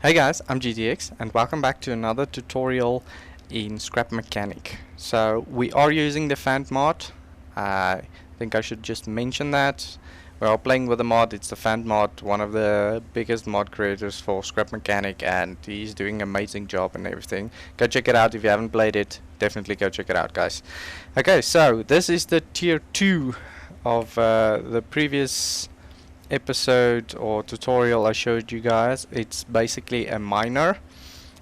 Hey guys, I'm GTX and welcome back to another tutorial in Scrap Mechanic. So we are using the Fant mod. I think I should just mention that. We are playing with the mod. It's the Fant mod, one of the biggest mod creators for Scrap Mechanic, and he's doing an amazing job and everything. Go check it out if you haven't played it. Definitely go check it out, guys. Okay, so this is the tier 2 of the previous episode or tutorial I showed you guys. It's basically a miner.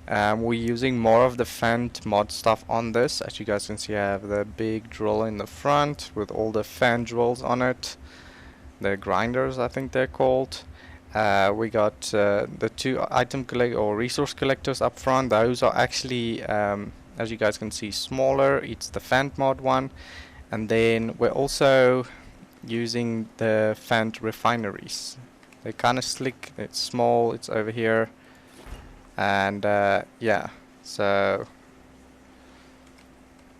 We're using more of the Fant mod stuff on this. As you guys can see, I have the big drill in the front with all the fan drills on it. The grinders, I think they're called. We got the two item collect or resource collectors up front. Those are actually, as you guys can see, smaller. It's the Fant mod one. And then we're also using the Fant refineries. They're kind of slick, it's small, it's over here, and yeah, so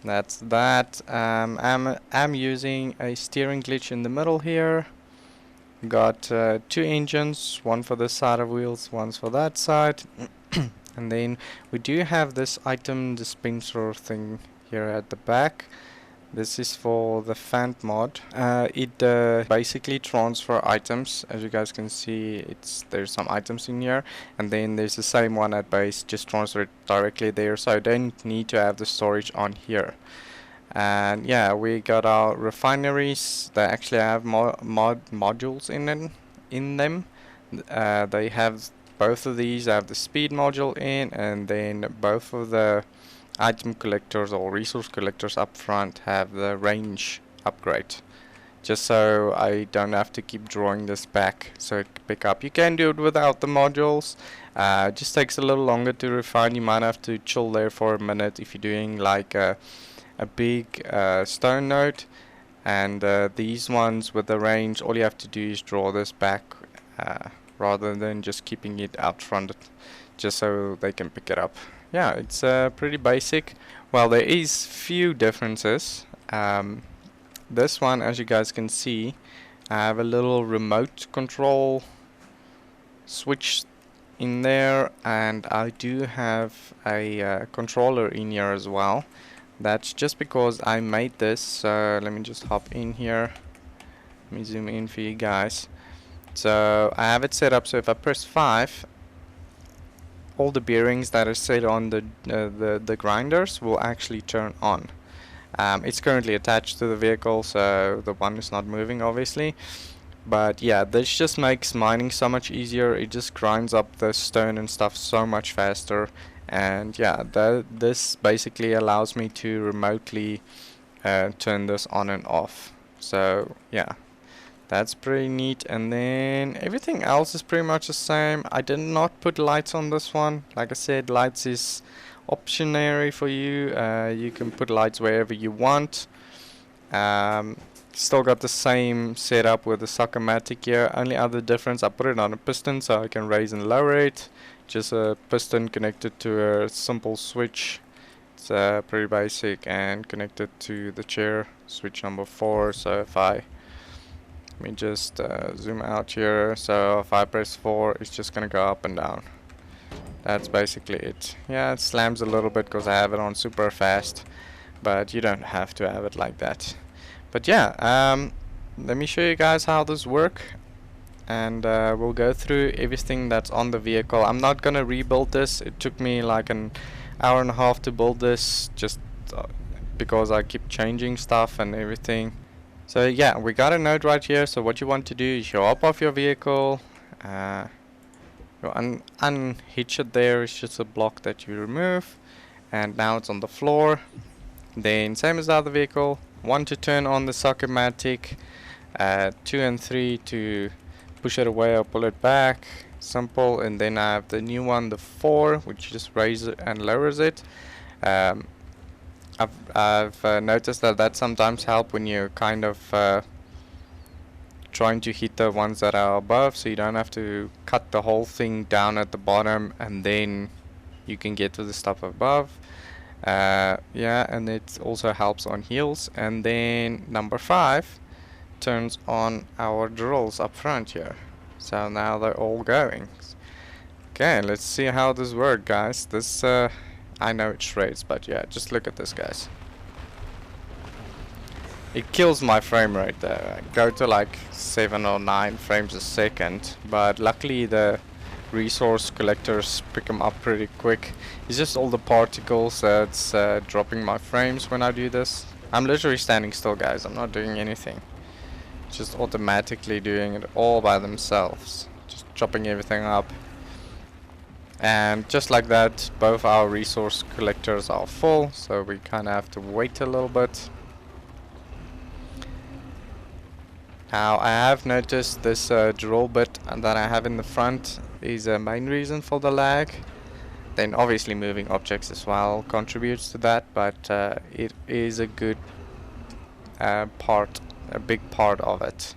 that's that. I'm using a steering glitch in the middle here. Got two engines, one for this side of wheels, one's for that side. And then we do have this item dispenser thing here at the back. This is for the Fant mod. It basically transfer items. As you guys can see, there's some items in here, and then there's the same one at base. Just transfer it directly there, so I don't need to have the storage on here. And yeah, we got our refineries. They actually have modules in them. They have both of these. I have the speed module in, and then both of the item collectors or resource collectors up front have the range upgrade, just so I don't have to keep drawing this back so it can pick up. You can do it without the modules. It just takes a little longer to refine. You might have to chill there for a minute if you're doing like a big stone node, and these ones with the range, all you have to do is draw this back rather than just keeping it out front, just so they can pick it up. Yeah, it's pretty basic. Well, there is few differences. This one, as you guys can see, I have a little remote control switch in there, and I do have a controller in here as well. That's just because I made this. So let me just hop in here. Let me zoom in for you guys. So I have it set up so if I press 5, all the bearings that are set on the grinders will actually turn on. It's currently attached to the vehicle, so the one is not moving, obviously. But yeah, this just makes mining so much easier. It just grinds up the stone and stuff so much faster. And yeah, this basically allows me to remotely turn this on and off. So yeah, that's pretty neat. And then everything else is pretty much the same. I did not put lights on this one. Like I said, lights is optionary for you. You can put lights wherever you want. Still got the same setup with the Sock-O-Matic here. Only other difference, I put it on a piston so I can raise and lower it. Just a piston connected to a simple switch. It's pretty basic, and connected to the chair, switch number 4. So if I let me just zoom out here. So if I press 4, it's just gonna go up and down. That's basically it. Yeah, it slams a little bit because I have it on super fast, but you don't have to have it like that. But yeah, let me show you guys how this works, and we'll go through everything that's on the vehicle. I'm not gonna rebuild this. It took me like an hour and a half to build this, just because I keep changing stuff and everything. So yeah, we got a node right here. So what you want to do is you hop off your vehicle, you unhitch it there. It's just a block that you remove, and now it's on the floor. Then same as the other vehicle, 1 to turn on the Sock-O-Matic, 2 and 3 to push it away or pull it back. Simple. And then I have the new one, the 4, which just raises it and lowers it. I've noticed that sometimes help when you're kind of trying to hit the ones that are above, so you don't have to cut the whole thing down at the bottom, and then you can get to the stuff above. Yeah, and it also helps on heels. And then number 5 turns on our drills up front here. So now they're all going. Okay, let's see how this works, guys. This, I know it shreds, but yeah, just look at this, guys. It kills my frame rate there. I go to like 7 or 9 frames a second, but luckily the resource collectors pick them up pretty quick. It's just all the particles that's dropping my frames when I do this. I'm literally standing still, guys. I'm not doing anything. Just automatically doing it all by themselves. Just chopping everything up. And just like that, both our resource collectors are full, so we kind of have to wait a little bit. Now I have noticed this drill bit that I have in the front is a main reason for the lag. Then obviously moving objects as well contributes to that, but it is a good part, a big part of it.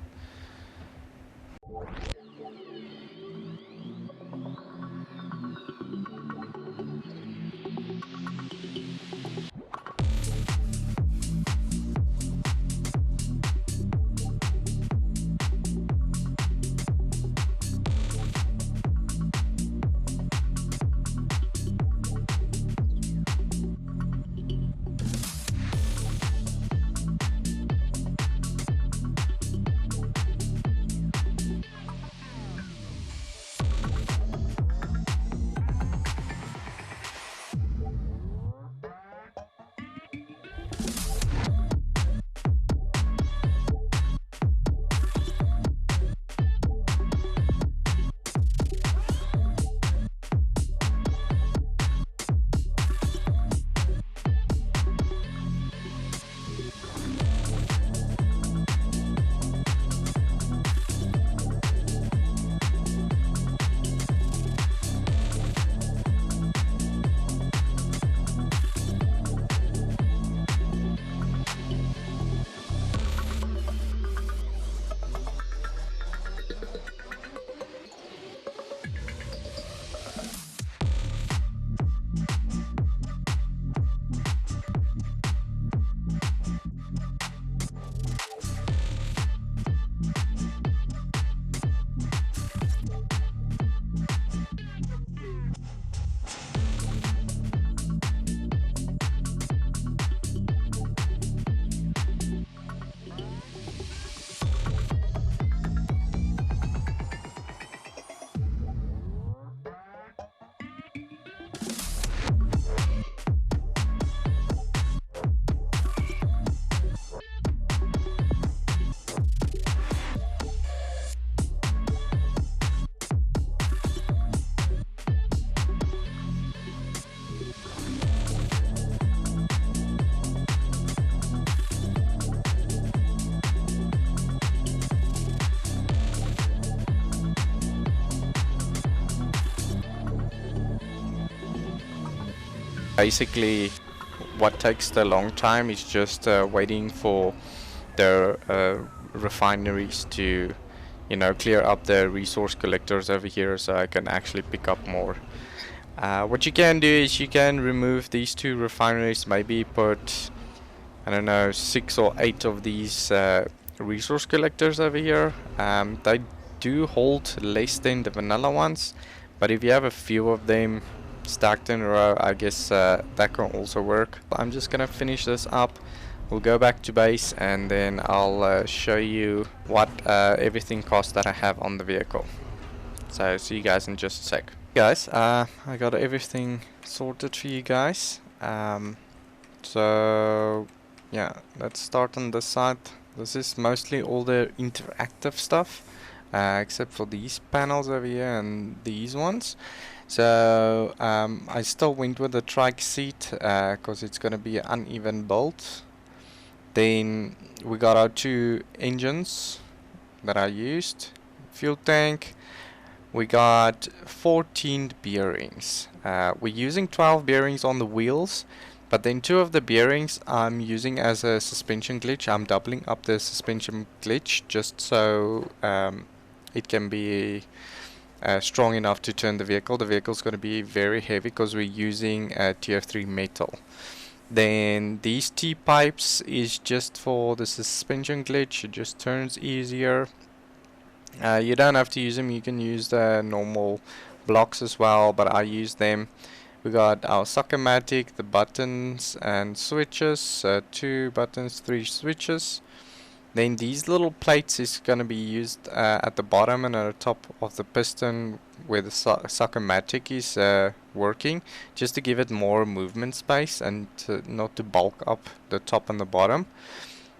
Basically, what takes the long time is just waiting for the refineries to, you know, clear up the resource collectors over here so I can actually pick up more. What you can do is you can remove these 2 refineries, maybe put, I don't know, 6 or 8 of these resource collectors over here. They do hold less than the vanilla ones, but if you have a few of them stacked in a row, I guess that can also work. I'm just gonna finish this up. We'll go back to base and then I'll show you what everything costs that I have on the vehicle. So see you guys in just a sec. Guys, I got everything sorted for you guys. So yeah, let's start on this side. This is mostly all the interactive stuff, except for these panels over here and these ones. So I still went with the trike seat because it's going to be an uneven build. Then we got our 2 engines that I used, fuel tank. We got 14 bearings. We're using 12 bearings on the wheels, but then 2 of the bearings I'm using as a suspension glitch. I'm doubling up the suspension glitch just so it can be strong enough to turn the vehicle. The vehicle's going to be very heavy because we're using TF3 metal. Then these T-pipes is just for the suspension glitch. It just turns easier. You don't have to use them. You can use the normal blocks as well, but I use them. We got our Sockematic, the buttons and switches, 2 buttons, 3 switches. Then these little plates is going to be used at the bottom and at the top of the piston where the Sockematic is working, just to give it more movement space and not to bulk up the top and the bottom.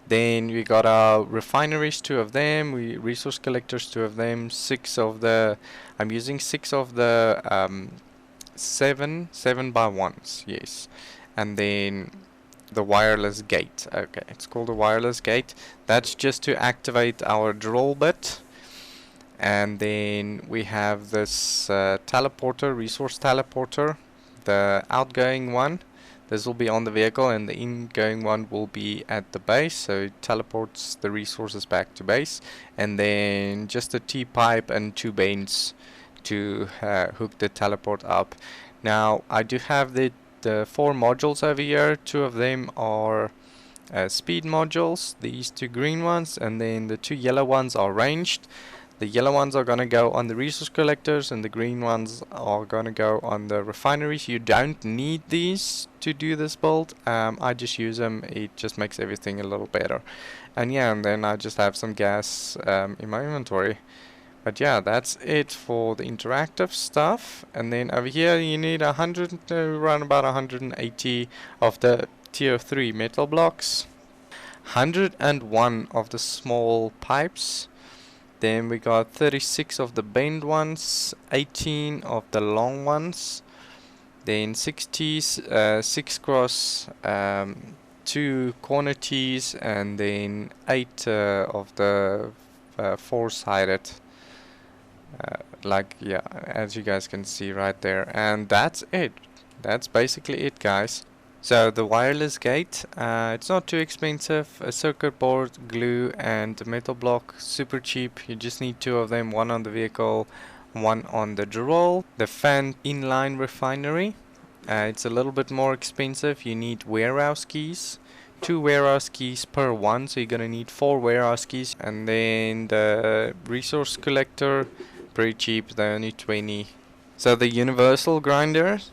Then we got our refineries, 2 of them, resource collectors, 2 of them, 6 of the, I'm using 6 of the 7x1s, yes. And then the wireless gate. Okay, it's called a wireless gate. That's just to activate our drill bit. And then we have this teleporter, resource teleporter, the outgoing one. This will be on the vehicle, and the ingoing one will be at the base, so it teleports the resources back to base. And then just a T-pipe and 2 banes to hook the teleport up. Now I do have the 4 modules over here. 2 of them are speed modules, these 2 green ones, and then the 2 yellow ones are ranged. The yellow ones are gonna go on the resource collectors, and the green ones are gonna go on the refineries. You don't need these to do this build. I just use them, it just makes everything a little better. And yeah, and then I just have some gas in my inventory. But yeah, that's it for the interactive stuff. And then over here you need 100 around about 180 of the tier 3 metal blocks, 101 of the small pipes. Then we got 36 of the bend ones, 18 of the long ones, then 6 T's, 6 cross, 2 corner T's, and then 8 of the 4-sided. Like, yeah, as you guys can see right there. And that's it. That's basically it, guys. So the wireless gate, it's not too expensive. A circuit board, glue, and a metal block, super cheap. You just need 2 of them, 1 on the vehicle, 1 on the drill. The Fant inline refinery, it's a little bit more expensive. You need warehouse keys, 2 warehouse keys per one, so you're gonna need 4 warehouse keys. And then the resource collector, pretty cheap, they're only 20. So the universal grinders,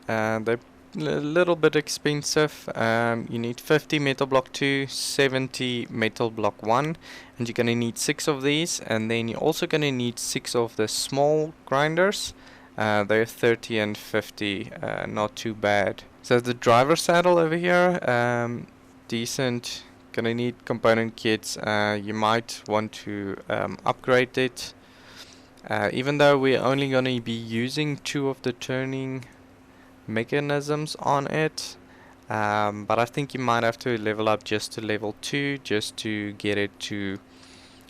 they're a little bit expensive. You need 50 metal block 2, 70 metal block 1, and you're gonna need 6 of these. And then you're also gonna need 6 of the small grinders. They're 30 and 50, not too bad. So the driver saddle over here, decent. Gonna need component kits. You might want to upgrade it. Even though we're only gonna be using 2 of the turning mechanisms on it, but I think you might have to level up just to level 2 just to get it to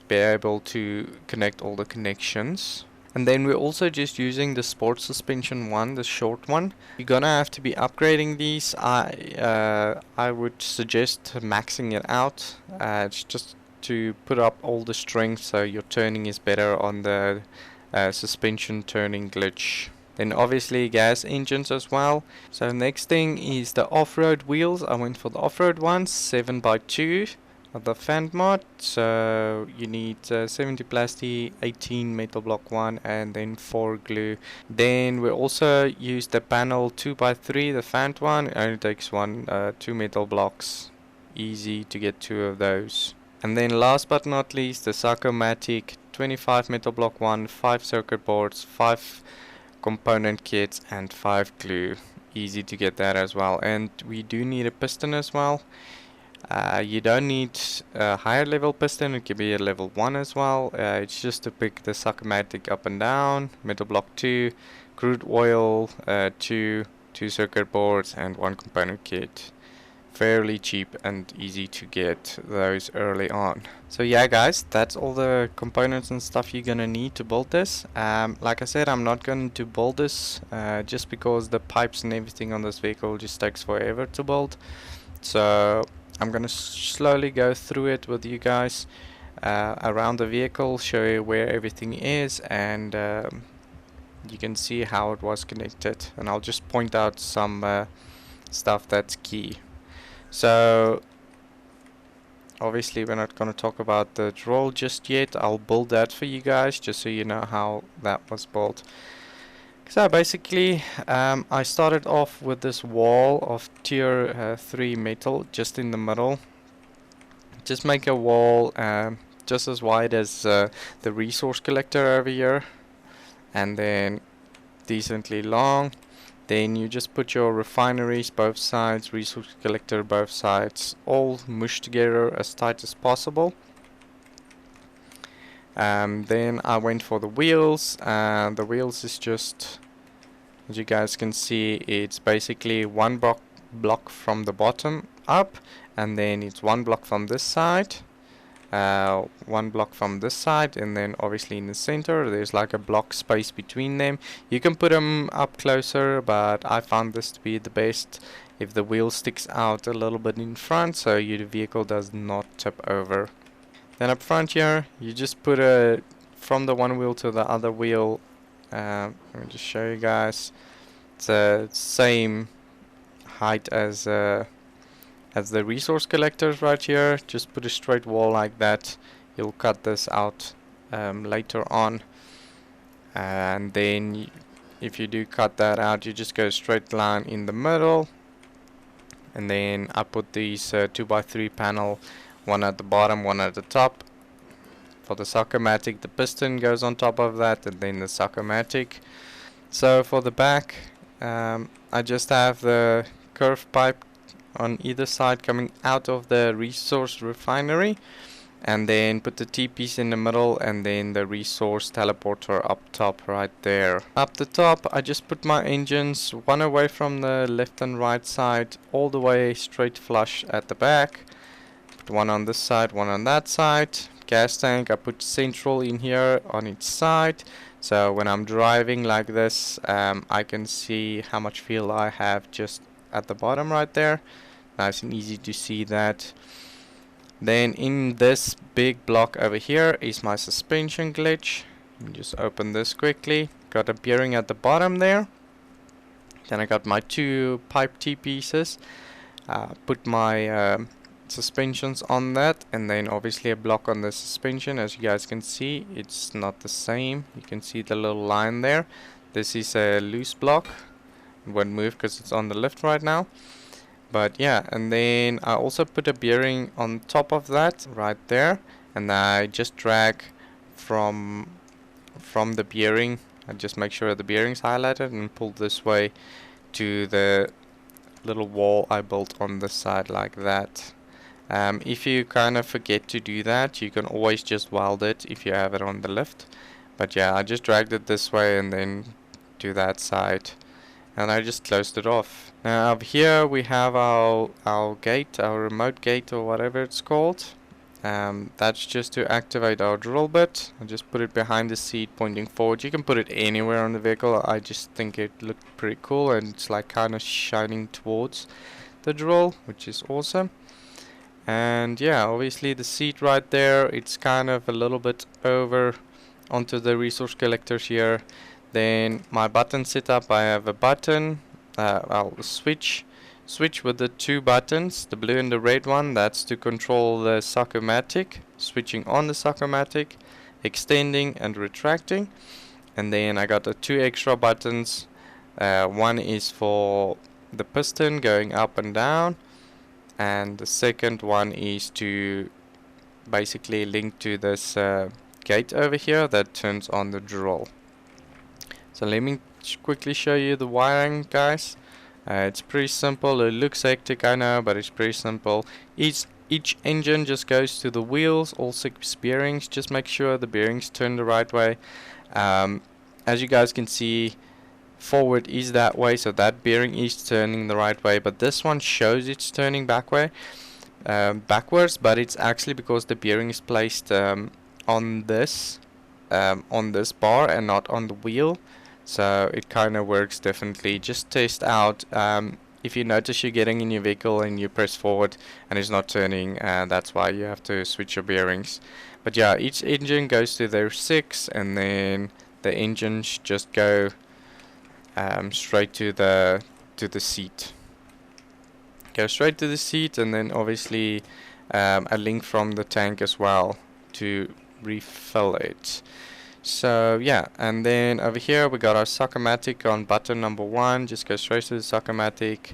be able to connect all the connections. And then we're also just using the sport suspension one, the short one. You're gonna have to be upgrading these. I would suggest maxing it out. It's just to put up all the strength so your turning is better on the suspension turning glitch. Then obviously gas engines as well. So next thing is the off-road wheels. I went for the off-road ones, 7x2 of the Fant mod. So you need 70 plastic, 18 metal block 1, and then 4 glue. Then we also use the panel 2x3, the Fant one. It only takes 2 metal blocks. Easy to get 2 of those. And then last but not least, the Sockematic 25 metal block 1, 5 circuit boards, 5 component kits, and 5 glue. Easy to get that as well. And we do need a piston as well. You don't need a higher level piston, it can be a level 1 as well. It's just to pick the Sockematic up and down, metal block 2, crude oil 2, 2 circuit boards, and 1 component kit. Fairly cheap and easy to get those early on. So yeah guys, that's all the components and stuff you're gonna need to build this. Like I said, I'm not going to build this just because the pipes and everything on this vehicle just takes forever to build. So I'm gonna slowly go through it with you guys around the vehicle, show you where everything is, and you can see how it was connected, and I'll just point out some stuff that's key. So obviously we're not going to talk about the drill just yet. I'll build that for you guys just so you know how that was built. So basically, I started off with this wall of tier 3 metal just in the middle. Just make a wall just as wide as the resource collector over here, and then decently long. Then you just put your refineries both sides, resource collector both sides, all mushed together as tight as possible. Then I went for the wheels, and the wheels is just, as you guys can see, it's basically one block from the bottom up, and then it's one block from this side, one block from this side, and then obviously in the center there's like a block space between them. You can put them up closer, but I found this to be the best if the wheel sticks out a little bit in front so your vehicle does not tip over. Then up front here, you just put a from the one wheel to the other wheel. Let me just show you guys. It's the same height as the resource collectors right here. Just put a straight wall like that. You'll cut this out later on, and then if you do cut that out, you just go straight line in the middle, and then I put these 2x3 panel, one at the bottom, one at the top. For the Socomatic, the piston goes on top of that, and then the Socomatic. So for the back, I just have the curved pipe on either side coming out of the resource refinery, and then put the T-piece in the middle, and then the resource teleporter up top right there. Up the top, I just put my engines one away from the left and right side, all the way straight flush at the back. Put one on this side, one on that side. Gas tank, I put central in here on its side, so when I'm driving like this, I can see how much fuel I have just at the bottom right there. Nice and easy to see that. Then in this big block over here is my suspension glitch. Let me just open this quickly. Got a bearing at the bottom there. Then I got my two pipe T-pieces. Put my suspensions on that, and then obviously a block on the suspension. As you guys can see, it's not the same. You can see the little line there. This is a loose block. It won't move because it's on the lift right now. But yeah, and then I also put a bearing on top of that right there, and I just drag from the bearing. I just make sure the bearing's highlighted and pull this way to the little wall I built on this side like that. If you kind of forget to do that, you can always just weld it if you have it on the lift. But yeah, I just dragged it this way and then to that side, and I just closed it off. Now up here we have our gate, our remote gate, or whatever it's called. That's just to activate our drill bit. I just put it behind the seat pointing forward. You can put it anywhere on the vehicle. I just think it looked pretty cool, and it's like kind of shining towards the drill, which is awesome. And yeah, obviously the seat right there, it's kind of a little bit over onto the resource collectors here. Then my button setup, I have a button, I'll switch with the two buttons, the blue and the red one. That's to control the Socomatic, switching on the Socomatic, extending and retracting. And then I got the two extra buttons. One is for the piston going up and down, and the second one is to basically link to this gate over here that turns on the drill. So let me quickly show you the wiring, guys. It's pretty simple. It looks hectic, I know, but it's pretty simple. Each engine just goes to the wheels, all 6 bearings. Just make sure the bearings turn the right way. As you guys can see, forward is that way, so that bearing is turning the right way, but this one shows it's turning backwards, but it's actually because the bearing is placed on this bar and not on the wheel, so it kind of works differently. Just test out. If you notice you're getting in your vehicle and you press forward and it's not turning, that's why you have to switch your bearings. But yeah, each engine goes to their 6, and then the engines just go straight to the seat. Go straight to the seat, and then obviously a link from the tank as well to refill it. So yeah, and then over here we got our Socomatic on button number 1. Just go straight to the Socomatic,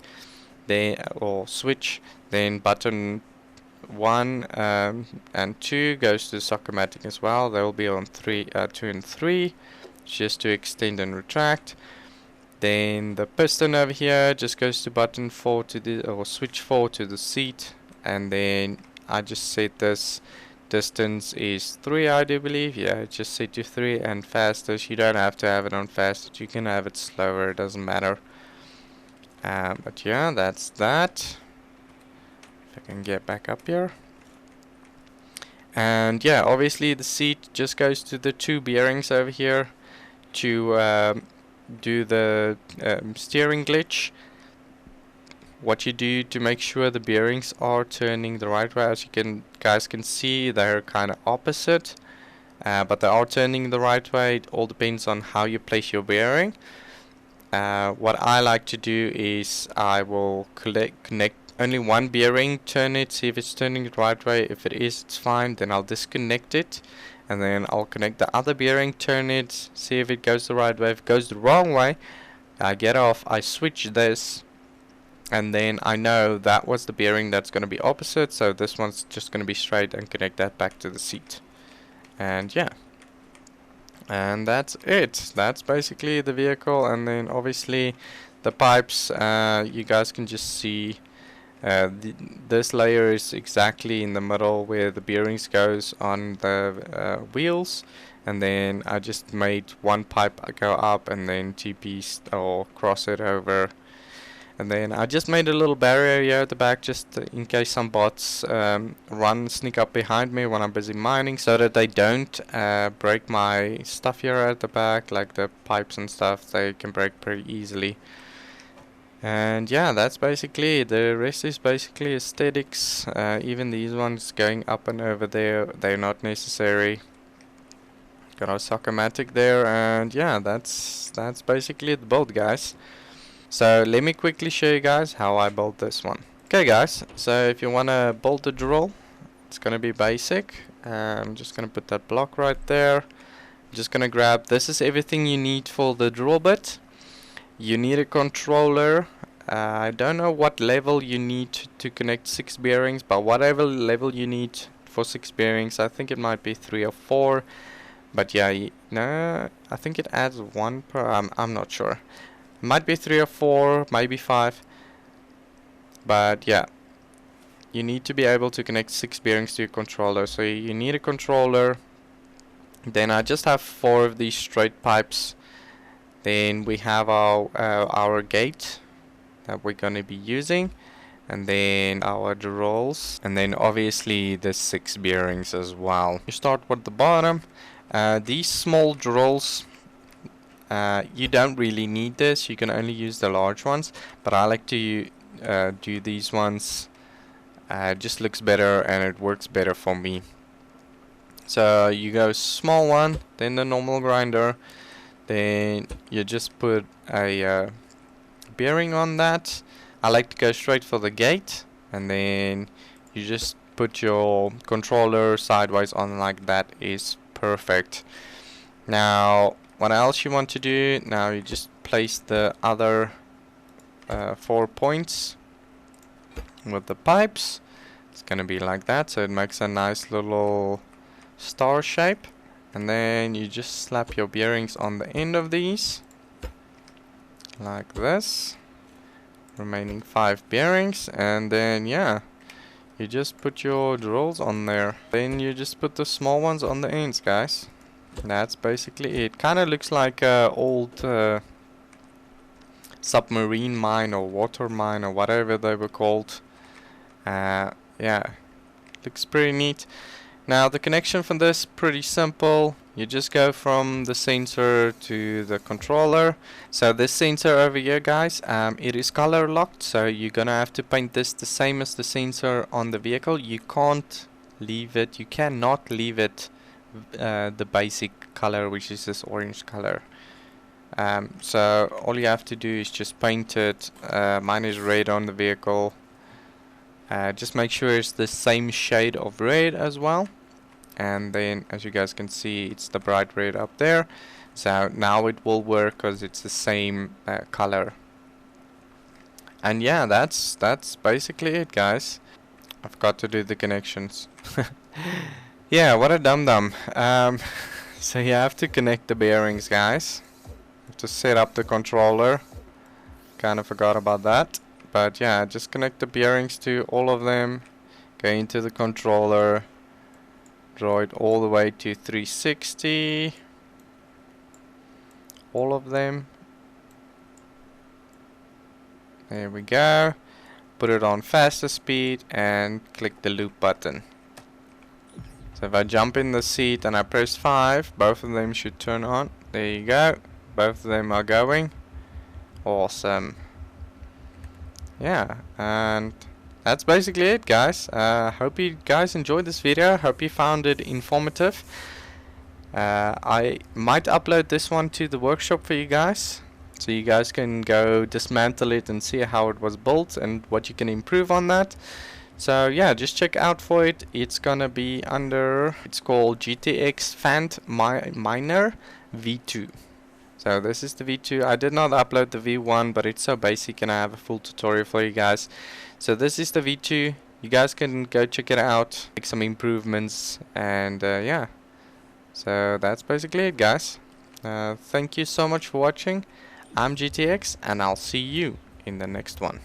then or switch. Then button 1 and 2 goes to the Socomatic as well. They will be on 2 and 3, just to extend and retract. Then the piston over here just goes to button 4 to the or switch 4 to the seat, and then I just set this distance is 3, I do believe. Yeah, just set to 3, and fastest, you don't have to have it on fastest, you can have it slower, it doesn't matter. But yeah, that's that. If I can get back up here. And yeah, obviously the seat just goes to the 2 bearings over here to do the steering glitch. What you do to make sure the bearings are turning the right way, as you guys can see, they're kind of opposite, but they are turning the right way. It all depends on how you place your bearing. What I like to do is I will connect only one bearing, turn it, see if it's turning the right way. If it is, it's fine, then I'll disconnect it, and then I'll connect the other bearing, turn it, see if it goes the right way. If it goes the wrong way, I get off, I switch this, and then I know that was the bearing that's going to be opposite, so this one's just going to be straight, and connect that back to the seat. And yeah, and that's it. That's basically the vehicle. And then obviously the pipes, you guys can just see this layer is exactly in the middle where the bearings goes on the wheels, and then I just made one pipe go up and then TP or cross it over. And then I just made a little barrier here at the back, just in case some bots sneak up behind me when I'm busy mining, so that they don't break my stuff here at the back, like the pipes and stuff. They can break pretty easily. And yeah, that's basically it. The rest is basically aesthetics. Even these ones going up and over there, they're not necessary. Got our Socomatic there, and yeah, that's basically the build, guys. So let me quickly show you guys how I built this one. Okay guys, so if you want to build the drill, it's going to be basic. I'm just going to put that block right there. I'm just going to grab, this is everything you need for the drill bit. You need a controller. I don't know what level you need to connect 6 bearings, but whatever level you need for 6 bearings, I think it might be 3 or 4. But yeah, no, I think it adds 1 per, I'm not sure. Might be 3 or 4, maybe 5. But yeah, you need to be able to connect 6 bearings to your controller. So you need a controller. Then I just have 4 of these straight pipes. Then we have our gate that we're going to be using, and then our drills, and then obviously the 6 bearings as well. You start with the bottom. These small drills, you don't really need this, you can only use the large ones, but I like to do these ones. It just looks better and it works better for me. So you go small one, then the normal grinder, then you just put a bearing on that. I like to go straight for the gate, and then you just put your controller sideways on like that. Is perfect. Now what else you want to do, now you just place the other 4 points with the pipes. It's gonna be like that, so it makes a nice little star shape, and then you just slap your bearings on the end of these like this, remaining 5 bearings, and then yeah, you just put your drills on there. Then you just put the small ones on the ends, guys. That's basically it. Kind of looks like a old submarine mine or water mine or whatever they were called. Yeah, looks pretty neat. Now the connection for this, pretty simple. You just go from the sensor to the controller. So this sensor over here, guys, it is color locked, so you're gonna have to paint this the same as the sensor on the vehicle. You can't leave it, you cannot leave it the basic color, which is this orange color. So all you have to do is just paint it. Mine is red on the vehicle. Just make sure it's the same shade of red as well. and then as you guys can see, it's the bright red up there. So now it will work because it's the same color. And yeah, that's basically it, guys. I forgot to do the connections. Yeah, what a dum-dum. So you have to connect the bearings, guys. To set up the controller. Kind of forgot about that. But yeah, just connect the bearings to all of them. Go into the controller. Draw it all the way to 360. All of them. There we go. Put it on faster speed and click the loop button. So if I jump in the seat and I press 5, both of them should turn on. There you go. Both of them are going. Awesome. Yeah, and that's basically it, guys. Hope you guys enjoyed this video. Hope you found it informative. I might upload this one to the workshop for you guys, so you guys can go dismantle it and see how it was built and what you can improve on that. So yeah, just check out for it. It's gonna be under, it's called GTX Fant Miner V2. So this is the V2. I did not upload the V1, but it's so basic and I have a full tutorial for you guys. So this is the V2. You guys can go check it out, make some improvements, and yeah. So that's basically it, guys. Thank you so much for watching. I'm GTX, and I'll see you in the next one.